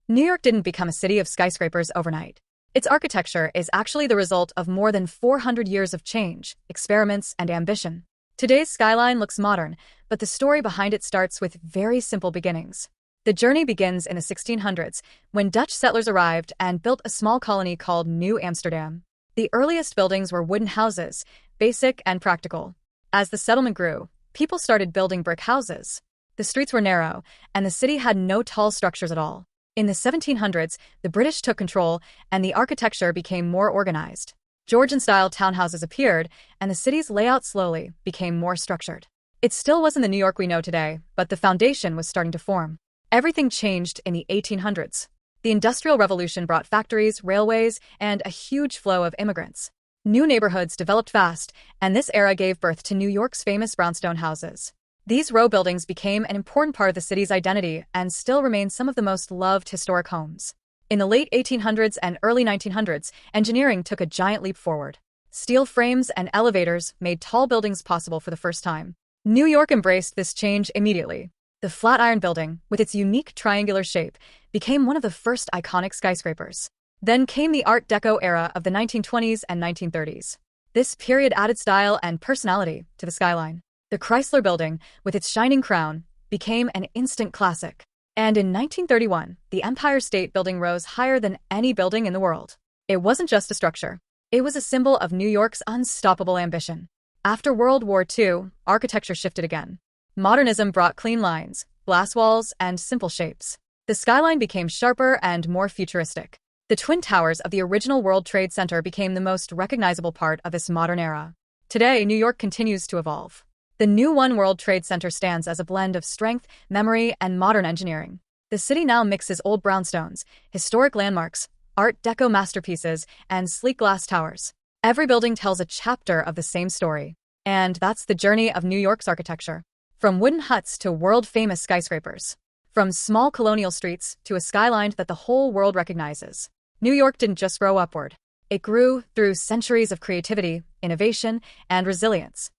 New York didn't become a city of skyscrapers overnight. Its architecture is actually the result of more than 400 years of change, experiments, and ambition. Today's skyline looks modern, but the story behind it starts with very simple beginnings. The journey begins in the 1600s, when Dutch settlers arrived and built a small colony called New Amsterdam. The earliest buildings were wooden houses, basic and practical. As the settlement grew, people started building brick houses. The streets were narrow, and the city had no tall structures at all. In the 1700s, the British took control, and the architecture became more organized. Georgian-style townhouses appeared, and the city's layout slowly became more structured. It still wasn't the New York we know today, but the foundation was starting to form. Everything changed in the 1800s. The Industrial Revolution brought factories, railways, and a huge flow of immigrants. New neighborhoods developed fast, and this era gave birth to New York's famous brownstone houses. These row buildings became an important part of the city's identity and still remain some of the most loved historic homes. In the late 1800s and early 1900s, engineering took a giant leap forward. Steel frames and elevators made tall buildings possible for the first time. New York embraced this change immediately. The Flatiron building, with its unique triangular shape, became one of the first iconic skyscrapers. Then came the Art Deco era of the 1920s and 1930s. This period added style and personality to the skyline. The Chrysler building, with its shining crown, became an instant classic. And in 1931, the Empire State Building rose higher than any building in the world. It wasn't just a structure. It was a symbol of New York's unstoppable ambition. After World War II, architecture shifted again. Modernism brought clean lines, glass walls, and simple shapes. The skyline became sharper and more futuristic. The Twin Towers of the original World Trade Center became the most recognizable part of this modern era. Today, New York continues to evolve. The new One World Trade Center stands as a blend of strength, memory, and modern engineering. The city now mixes old brownstones, historic landmarks, Art Deco masterpieces, and sleek glass towers. Every building tells a chapter of the same story. And that's the journey of New York's architecture. From wooden huts to world-famous skyscrapers. From small colonial streets to a skyline that the whole world recognizes. New York didn't just grow upward. It grew through centuries of creativity, innovation, and resilience.